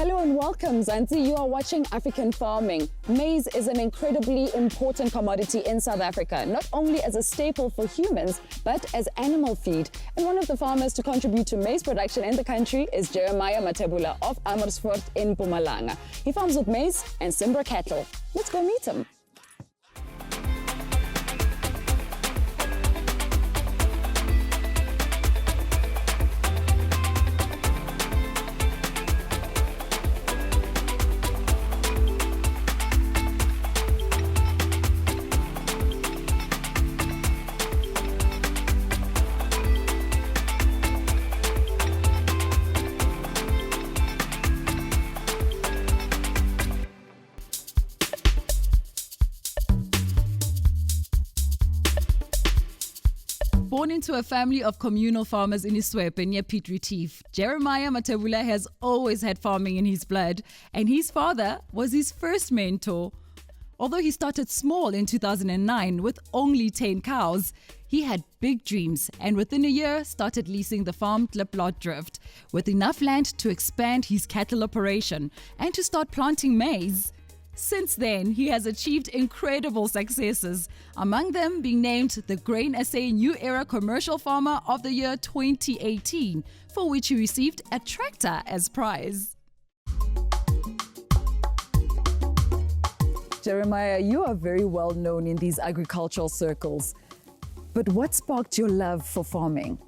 Hello and welcome, Zanzi. You are watching African Farming. Maize is an incredibly important commodity in South Africa, not only as a staple for humans, but as animal feed. And one of the farmers to contribute to maize production in the country is Jeremia Mathebula of Amersfoort in Mpumalanga. He farms with maize and Simbra cattle. Let's go meet him. Born into a family of communal farmers in Iswepe near Piet Retief, Jeremia Mathebula has always had farming in his blood, and his father was his first mentor. Although he started small in 2009 with only 10 cows, he had big dreams and within a year started leasing the farm Kliplot Drift with enough land to expand his cattle operation and to start planting maize. Since then, he has achieved incredible successes, among them being named the Grain SA New Era Commercial Farmer of the Year 2018, for which he received a tractor as prize. Jeremia, you are very well known in these agricultural circles. But what sparked your love for farming?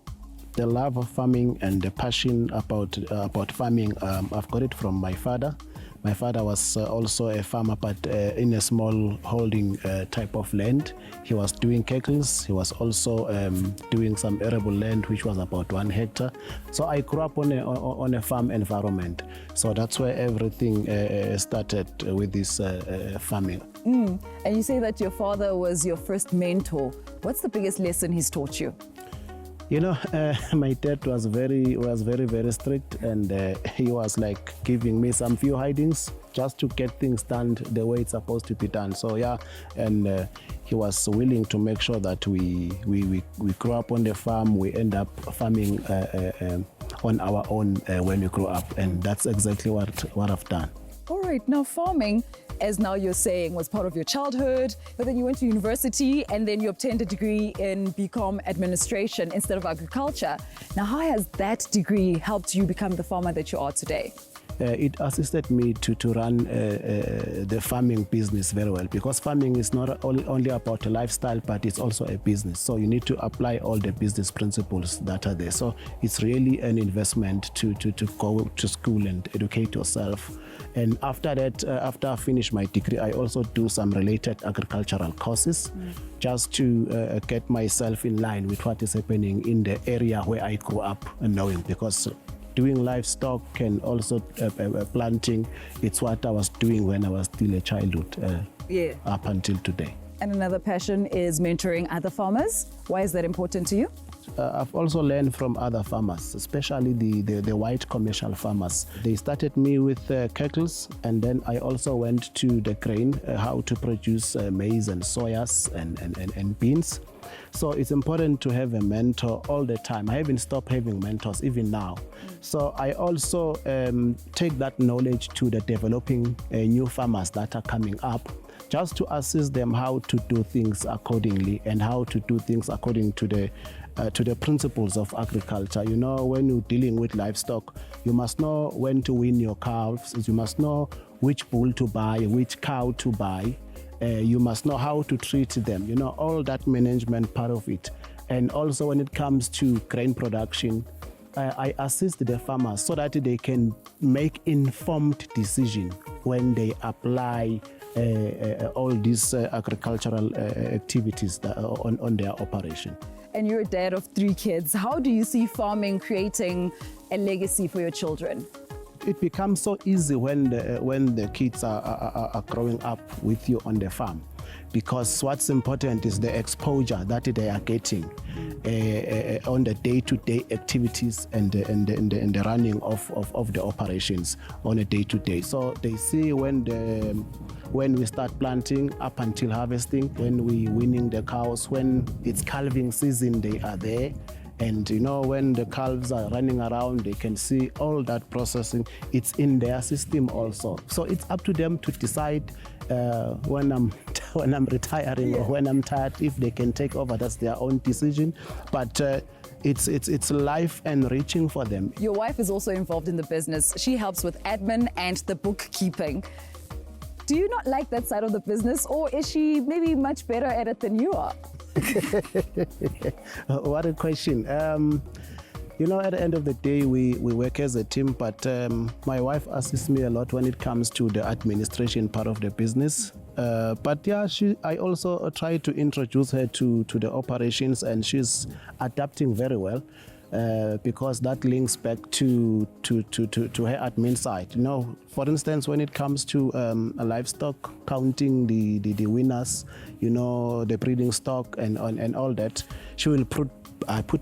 The love of farming and the passion about farming, I've got it from my father. My father was also a farmer, but in a small holding type of land. He was doing kettles. He was also doing some arable land, which was about 1 hectare. So I grew up on a farm environment. So that's where everything started with this farming. And you say that your father was your first mentor. What's the biggest lesson he's taught you? You know, my dad was very strict, and he was like giving me some few hidings just to get things done the way it's supposed to be done. So yeah, and he was willing to make sure that we grew up on the farm. We end up farming on our own when we grow up, and that's exactly what I've done. All right, now farming, as now you're saying, was part of your childhood, but then you went to university and then you obtained a degree in BCom administration instead of agriculture. Now, how has that degree helped you become the farmer that you are today? It assisted me to run the farming business very well, because farming is not only about a lifestyle, but it's also a business. So you need to apply all the business principles that are there. So it's really an investment to go to school and educate yourself. And after that, after I finish my degree, I also do some related agricultural courses just to get myself in line with what is happening in the area where I grew up knowing, because doing livestock and also planting, it's what I was doing when I was still a childhood up until today. And another passion is mentoring other farmers. Why is that important to you? I've also learned from other farmers, especially the white commercial farmers. They started me with kettles, and then I also went to the grain, how to produce maize and soyas and beans. So it's important to have a mentor all the time. I haven't stopped having mentors even now. So I also take that knowledge to the developing new farmers that are coming up, just to assist them how to do things accordingly and how to do things according to the principles of agriculture. You know, when you're dealing with livestock, you must know when to wean your calves. You must know which bull to buy, which cow to buy. You must know how to treat them, you know, all that management part of it. And also when it comes to grain production, I assist the farmers so that they can make informed decision when they apply all these agricultural activities on their operation. And you're a dad of 3 kids. How do you see farming creating a legacy for your children? It becomes so easy when the kids are growing up with you on the farm, because what's important is the exposure that they are getting on the day-to-day activities and the running of the operations on a day-to-day. So they see when we start planting up until harvesting, when we winning the cows, when it's calving season, they are there. And when the calves are running around, they can see all that processing. It's in their system also. So it's up to them to decide when I'm retiring or when I'm tired, if they can take over. That's their own decision. But it's life enriching for them. Your wife is also involved in the business. She helps with admin and the bookkeeping. Do you not like that side of the business, or is she maybe much better at it than you are? What a question. At the end of the day, we work as a team, but my wife assists me a lot when it comes to the administration part of the business. But yeah, I also try to introduce her to the operations, and she's adapting very well. Because that links back to her admin side. For instance, when it comes to livestock, counting the winners, the breeding stock and all that, she will put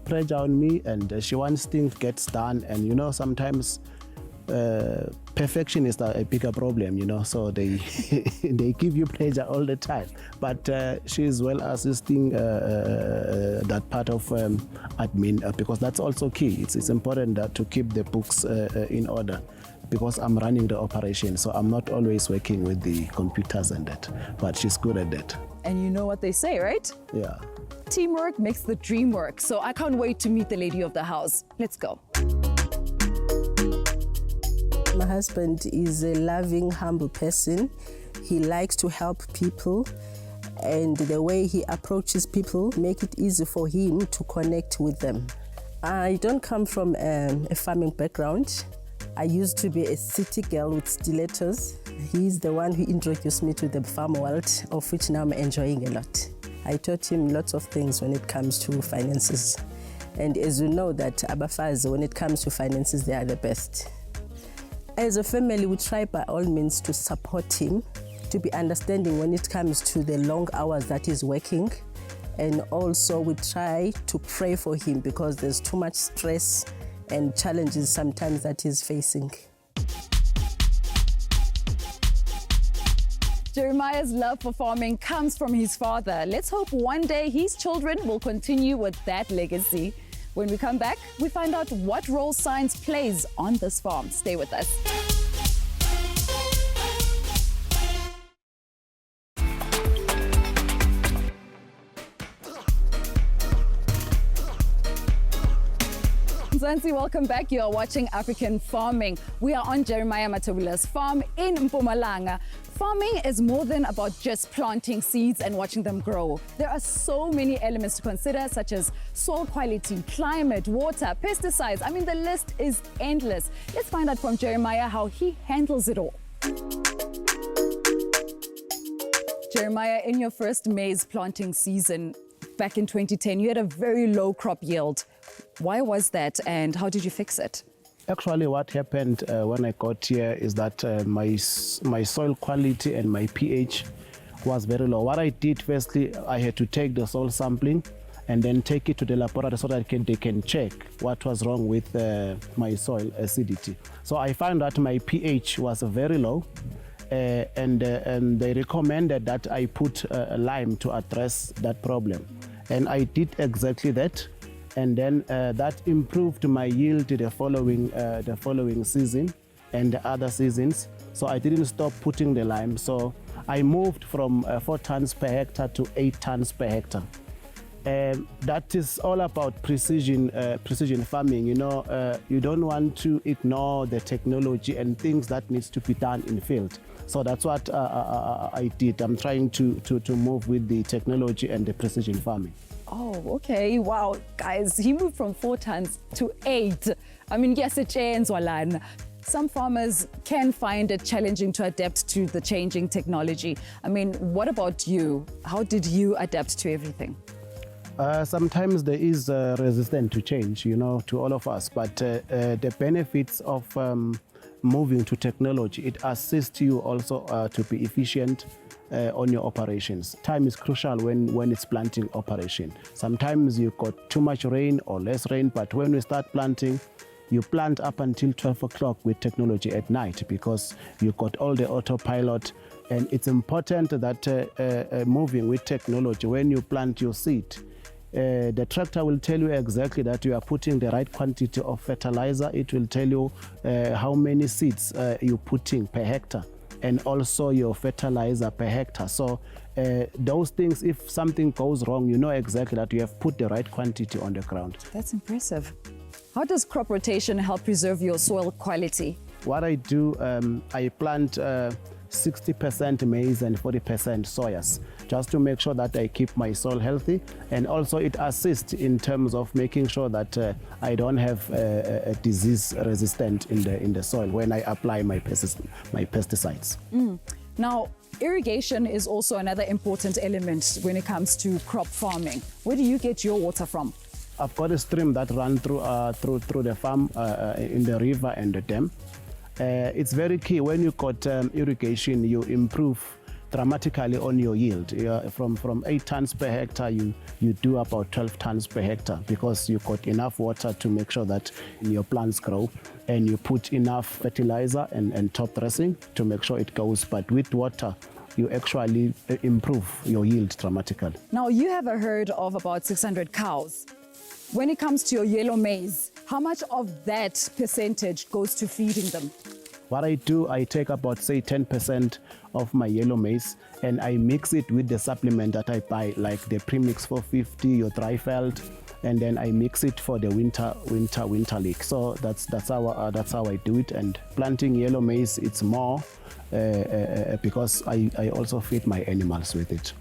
pressure on me, and she wants things gets done. And sometimes perfection is a bigger problem, so they they give you pressure all the time. But she is well assisting that part of admin, because that's also key. It's important that to keep the books in order, because I'm running the operation, so I'm not always working with the computers and that, but she's good at that. And you know what they say, right? Yeah. Teamwork makes the dream work. So I can't wait to meet the lady of the house. Let's go. My husband is a loving, humble person. He likes to help people, and the way he approaches people make it easy for him to connect with them. I don't come from a farming background. I used to be a city girl with stilettos. He's the one who introduced me to the farm world, of which now I'm enjoying a lot. I taught him lots of things when it comes to finances. And as you know that Abafazi, when it comes to finances, they are the best. As a family, we try by all means to support him, to be understanding when it comes to the long hours that he's working. And also we try to pray for him, because there's too much stress and challenges sometimes that he's facing. Jeremiah's love for farming comes from his father. Let's hope one day his children will continue with that legacy. When we come back, we find out what role science plays on this farm. Stay with us. Mzansi, welcome back. You are watching African Farming. We are on Jeremia Mathebula's farm in Mpumalanga. Farming is more than about just planting seeds and watching them grow. There are so many elements to consider, such as soil quality, climate, water, pesticides. I mean, the list is endless. Let's find out from Jeremiah how he handles it all. Jeremiah, in your first maize planting season back in 2010, you had a very low crop yield. Why was that, and how did you fix it? Actually, what happened when I got here is that my soil quality and my pH was very low. What I did, firstly, I had to take the soil sampling and then take it to the laboratory so that they can check what was wrong with my soil acidity. So I found that my pH was very low, and they recommended that I put lime to address that problem. And I did exactly that. And then that improved my yield the following season and the other seasons. So I didn't stop putting the lime. So I moved from 4 tons per hectare to 8 tons per hectare. That is all about precision farming. You don't want to ignore the technology and things that needs to be done in field. So that's what I did. I'm trying to move with the technology and the precision farming. Oh, okay. Wow. Guys, he moved from 4 tons to 8. I mean, yes, it's Zwalan. Some farmers can find it challenging to adapt to the changing technology. I mean, what about you? How did you adapt to everything? Sometimes there is resistance to change, to all of us. But the benefits of moving to technology, it assists you also to be efficient on your operations. Time is crucial when it's planting operation. Sometimes you've got too much rain or less rain, but when we start planting, you plant up until 12 o'clock with technology at night, because you've got all the autopilot. And it's important that moving with technology, when you plant your seed, The tractor will tell you exactly that you are putting the right quantity of fertilizer. It will tell you how many seeds you're putting per hectare, and also your fertilizer per hectare. So those things, if something goes wrong, you know exactly that you have put the right quantity on the ground. That's impressive. How does crop rotation help preserve your soil quality? What I do, I plant 60% maize and 40% soyas, just to make sure that I keep my soil healthy, and also it assists in terms of making sure that I don't have a disease resistant in the soil when I apply my pesticides. Now, irrigation is also another important element when it comes to crop farming. Where do you get your water from? I've got a stream that runs through the farm in the river and the dam. It's very key. When you got irrigation, you improve dramatically on your yield. From 8 tons per hectare, you do about 12 tons per hectare, because you got enough water to make sure that your plants grow, and you put enough fertilizer and top dressing to make sure it goes. But with water, you actually improve your yield dramatically. Now, you have a herd of about 600 cows. When it comes to your yellow maize, how much of that percentage goes to feeding them? What I do, I take about, say, 10% of my yellow maize, and I mix it with the supplement that I buy, like the Premix 450, your Dryfeld, and then I mix it for the winter leek. So that's how I do it. And planting yellow maize, it's more because I also feed my animals with it.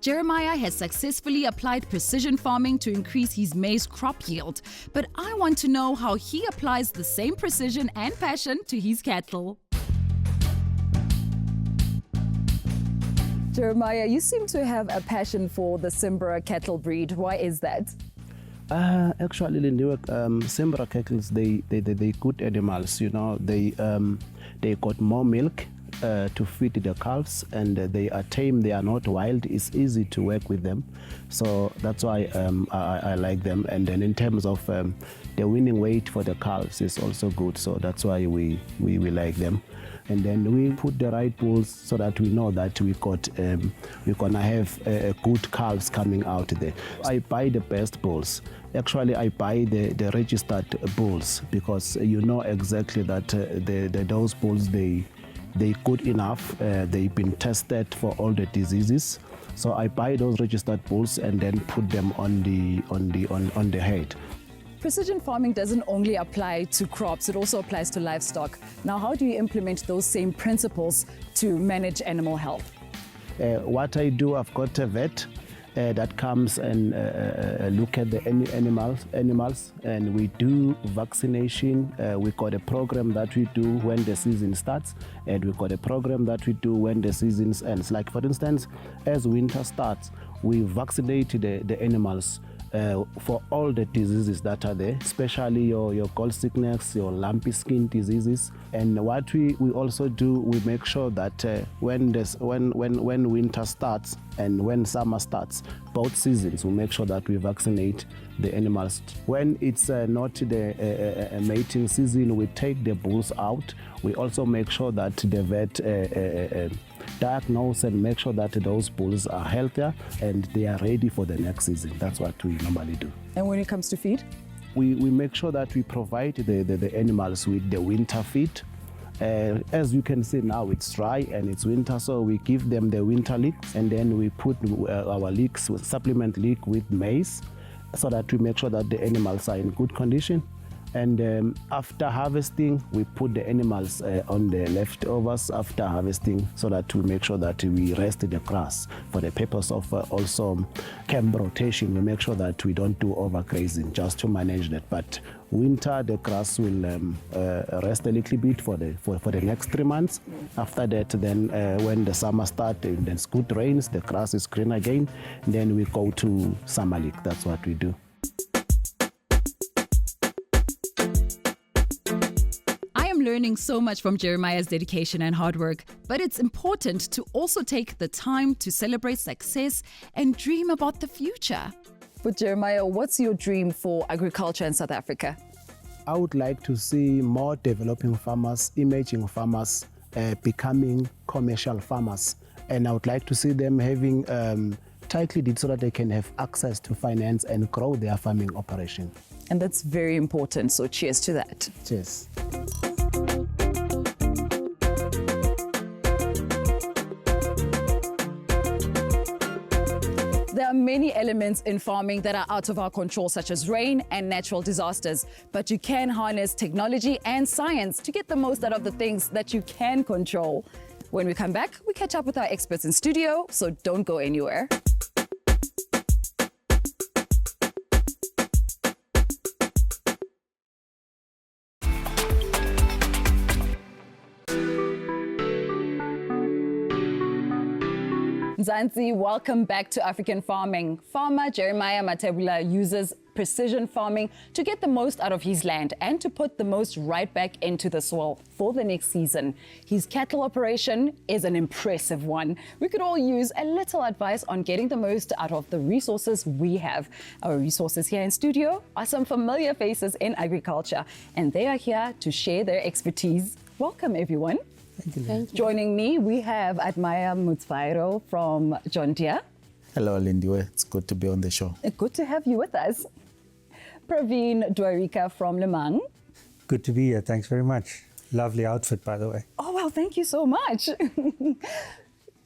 Jeremiah has successfully applied precision farming to increase his maize crop yield, but I want to know how he applies the same precision and passion to his cattle. Jeremiah, you seem to have a passion for the Simbra cattle breed. Why is that? Actually, Simbra cattle, they good animals. You know, they got more milk to feed the calves, and they are tame. They are not wild. It's easy to work with them, so that's why I like them. And then in terms of the winning weight for the calves is also good, so that's why we like them. And then we put the right bulls so that we know that we're gonna have good calves coming out there. I buy the best bulls. Actually, I buy the registered bulls, because you know exactly that those bulls, they're good enough. They've been tested for all the diseases. So I buy those registered bulls and then put them on the head. Precision farming doesn't only apply to crops, it also applies to livestock. Now, how do you implement those same principles to manage animal health? What I do, I've got a vet that comes and look at the animals, and we do vaccination. We got a program that we do when the season starts, and we got a program that we do when the season ends. Like, for instance, as winter starts, we vaccinate the animals for all the diseases that are there, especially your cold sickness, your lumpy skin diseases. And what we also do, we make sure that when winter starts and when summer starts, both seasons, we make sure that we vaccinate the animals. When it's not the mating season, we take the bulls out. We also make sure that the vet diagnose and make sure that those bulls are healthier and they are ready for the next season. That's what we normally do. And when it comes to feed? We make sure that we provide the animals with the winter feed. As you can see now, it's dry and it's winter, so we give them the winter leek, and then we put our leeks, supplement leek with maize, so that we make sure that the animals are in good condition. And after harvesting, we put the animals on the leftovers after harvesting, so that we make sure that we rest the grass for the purpose of also camp rotation. We make sure that we don't do overgrazing, just to manage that. But winter, the grass will rest a little bit for the next 3 months. After that, then when the summer starts and there's good rains, the grass is green again. Then we go to summer leek. That's what we do. Learning so much from Jeremiah's dedication and hard work, but it's important to also take the time to celebrate success and dream about the future. But Jeremiah, what's your dream for agriculture in South Africa? I would like to see more developing farmers, emerging farmers, becoming commercial farmers. And I would like to see them having tightly knit so that they can have access to finance and grow their farming operation. And that's very important, so cheers to that. Cheers. There are many elements in farming that are out of our control, such as rain and natural disasters, but you can harness technology and science to get the most out of the things that you can control. When we come back, we catch up with our experts in studio, so don't go anywhere. Zanzi, welcome back to African Farming. Farmer Jeremia Mathebula uses precision farming to get the most out of his land and to put the most right back into the soil for the next season. His cattle operation is an impressive one. We could all use a little advice on getting the most out of the resources we have. Our resources here in studio are some familiar faces in agriculture, and they are here to share their expertise. Welcome, everyone. Thank you. Joining me, we have Jeremia Mathebula from John Deere. Hello, Lindiwe. It's good to be on the show. Good to have you with us. Praveen Dwarika from Le Mans. Good to be here. Thanks very much. Lovely outfit, by the way. Oh, well, thank you so much.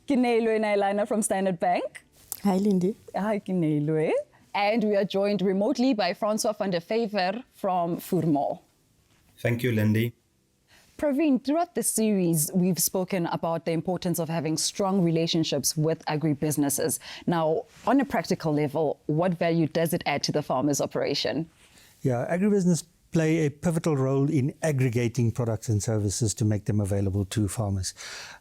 Kinelwe Nailana from Standard Bank. Hi, Lindy. Hi, Kinelwe. And we are joined remotely by Francois van der Vyver from Voermol. Thank you, Lindy. Praveen, throughout this series, we've spoken about the importance of having strong relationships with agribusinesses. Now, on a practical level, what value does it add to the farmer's operation? Yeah, agribusiness play a pivotal role in aggregating products and services to make them available to farmers.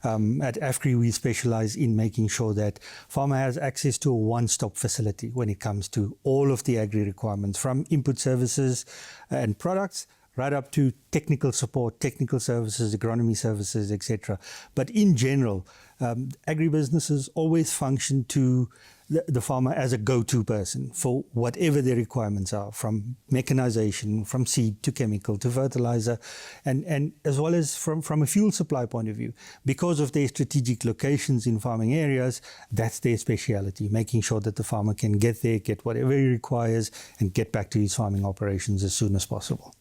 At AFCRI, we specialize in making sure that farmer has access to a one-stop facility when it comes to all of the agri requirements, from input services and products right up to technical support, technical services, agronomy services, etc. But in general, agribusinesses always function to the farmer as a go-to person for whatever their requirements are, from mechanization, from seed to chemical to fertilizer, and as well as from a fuel supply point of view. Because of their strategic locations in farming areas, that's their speciality, making sure that the farmer can get there, get whatever he requires, and get back to his farming operations as soon as possible.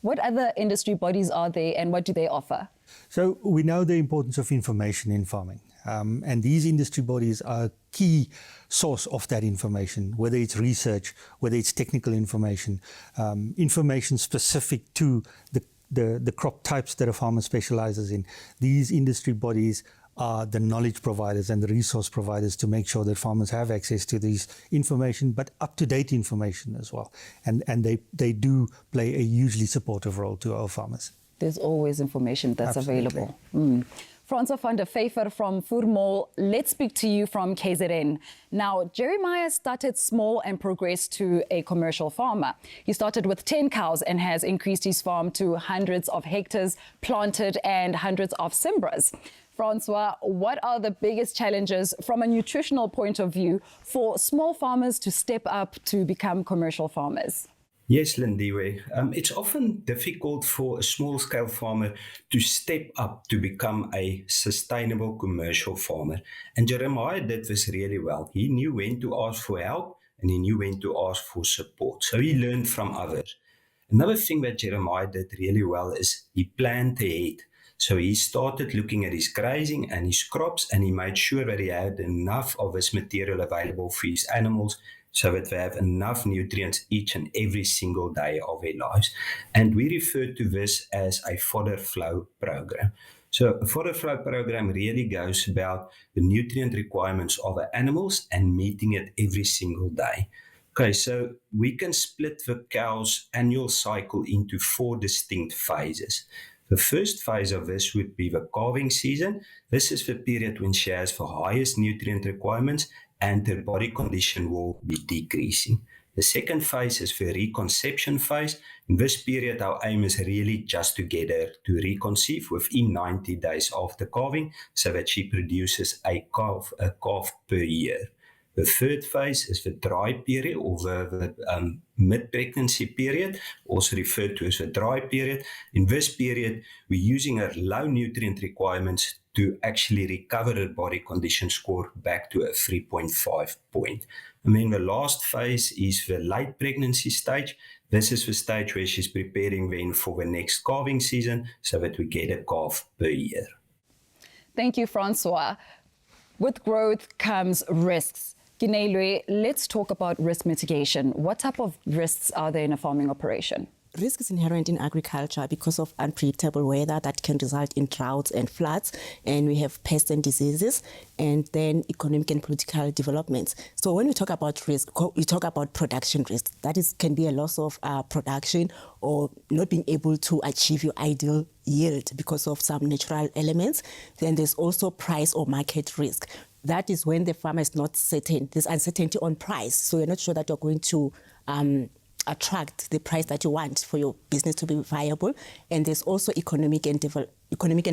What other industry bodies are there and what do they offer? So we know the importance of information in farming. And these industry bodies are a key source of that information, whether it's research, whether it's technical information, information specific to the crop types that a farmer specializes in. These industry bodies are the knowledge providers and the resource providers to make sure that farmers have access to these information, but up-to-date information as well. And they do play a hugely supportive role to our farmers. There's always information that's Absolutely. available. Francois van der Vyver from Voermol, let's speak to you from KZN. Now, Jeremia started small and progressed to a commercial farmer. He started with 10 cows and has increased his farm to hundreds of hectares planted and hundreds of Simbras. Francois, what are the biggest challenges from a nutritional point of view for small farmers to step up to become commercial farmers? Yes, Lindiwe. It's often difficult for a small-scale farmer to step up to become a sustainable commercial farmer. And Jeremia did this really well. He knew when to ask for help and he knew when to ask for support. So he learned from others. Another thing that Jeremia did really well is he planned ahead. So he started looking at his grazing and his crops, and he made sure that he had enough of his material available for his animals so that they have enough nutrients each and every single day of their lives. And we refer to this as a fodder flow program. So a fodder flow program really goes about the nutrient requirements of the animals and meeting it every single day. Okay, so we can split the cow's annual cycle into 4 distinct phases. The first phase of this would be the calving season. This is the period when she has the highest nutrient requirements and her body condition will be decreasing. The second phase is the reconception phase. In this period, our aim is really just to get her to reconceive within 90 days after calving so that she produces a calf per year. The third phase is the dry period or the mid-pregnancy period, also referred to as the dry period. In this period, we're using her low nutrient requirements to actually recover her body condition score back to a 3.5 point. And then the last phase is the late pregnancy stage. This is the stage where she's preparing then for the next calving season so that we get a calf per year. Thank you, Francois. With growth comes risks. Ginelwe, let's talk about risk mitigation. What type of risks are there in a farming operation? Risk is inherent in agriculture because of unpredictable weather that can result in droughts and floods, and we have pests and diseases, and then economic and political developments. So when we talk about risk, we talk about production risk. That can be a loss of production or not being able to achieve your ideal yield because of some natural elements. Then there's also price or market risk. That is when the farmer is not certain. There's uncertainty on price, so you're not sure that you're going to attract the price that you want for your business to be viable. And there's also economic and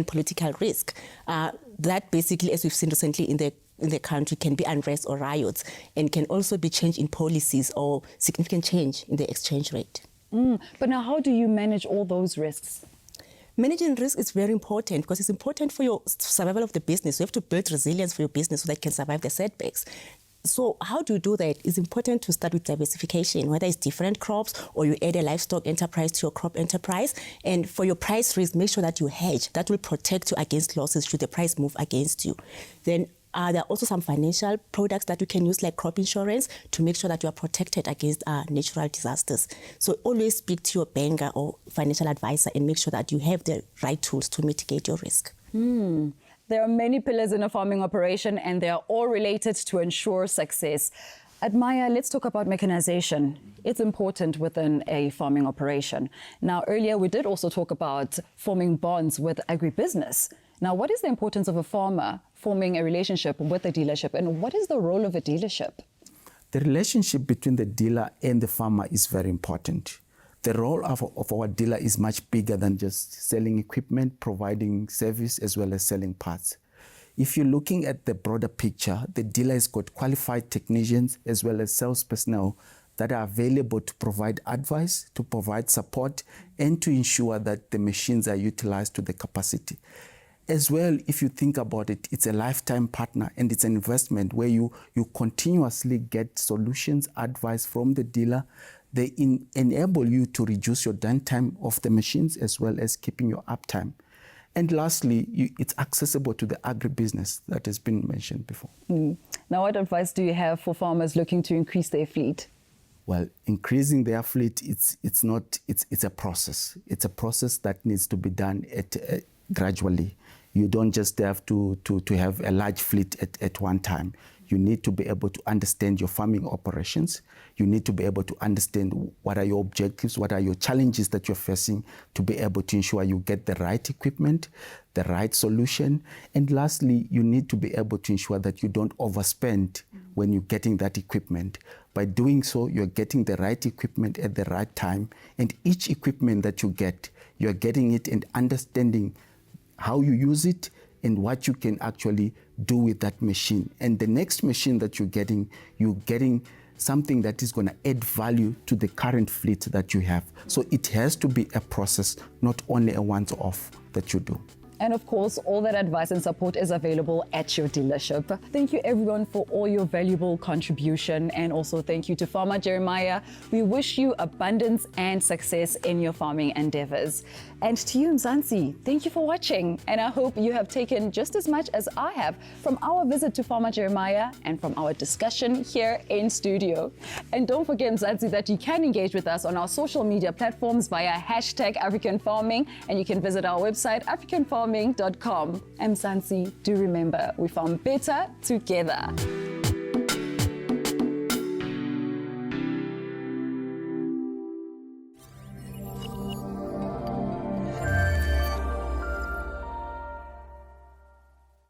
political risk. That basically, as we've seen recently in the country, can be unrest or riots, and can also be change in policies or significant change in the exchange rate. But now, how do you manage all those risks? Managing risk is very important because it's important for your survival of the business. You have to build resilience for your business so that it can survive the setbacks. So how do you do that? It's important to start with diversification, whether it's different crops or you add a livestock enterprise to your crop enterprise. And for your price risk, make sure that you hedge. That will protect you against losses should the price move against you. Then there are also some financial products that you can use, like crop insurance, to make sure that you are protected against natural disasters. So always speak to your banker or financial advisor and make sure that you have the right tools to mitigate your risk. There are many pillars in a farming operation, and they are all related to ensure success. Admire, let's talk about mechanization. It's important within a farming operation. Now, earlier we did also talk about forming bonds with agribusiness. Now, what is the importance of a farmer forming a relationship with a dealership, and what is the role of a dealership? The relationship between the dealer and the farmer is very important. The role of our dealer is much bigger than just selling equipment, providing service, as well as selling parts. If you're looking at the broader picture, the dealer has got qualified technicians as well as sales personnel that are available to provide advice, to provide support, and to ensure that the machines are utilized to the capacity. As well, if you think about it, it's a lifetime partner and it's an investment where you continuously get solutions, advice from the dealer. They enable you to reduce your downtime of the machines as well as keeping your uptime. And lastly, it's accessible to the agribusiness that has been mentioned before. Now, what advice do you have for farmers looking to increase their fleet? Well, increasing their fleet, it's a process. It's a process that needs to be done gradually. You don't just have to have a large fleet at one time. You need to be able to understand your farming operations. You need to be able to understand what are your objectives, what are your challenges that you're facing, to be able to ensure you get the right equipment, the right solution. And lastly, you need to be able to ensure that you don't overspend when you're getting that equipment. By doing so, you're getting the right equipment at the right time. And each equipment that you get, you're getting it and understanding how you use it and what you can actually do with that machine. And the next machine that you're getting something that is going to add value to the current fleet that you have. So it has to be a process, not only a once-off that you do. And of course, all that advice and support is available at your dealership. Thank you everyone for all your valuable contribution, and also thank you to Farmer Jeremiah. We wish you abundance and success in your farming endeavors. And to you, Mzansi, thank you for watching. And I hope you have taken just as much as I have from our visit to Farmer Jeremiah and from our discussion here in studio. And don't forget, Mzansi, that you can engage with us on our social media platforms via #AfricanFarming, and you can visit our website, africanfarming.com. And Mzansi, do remember, we farm better together.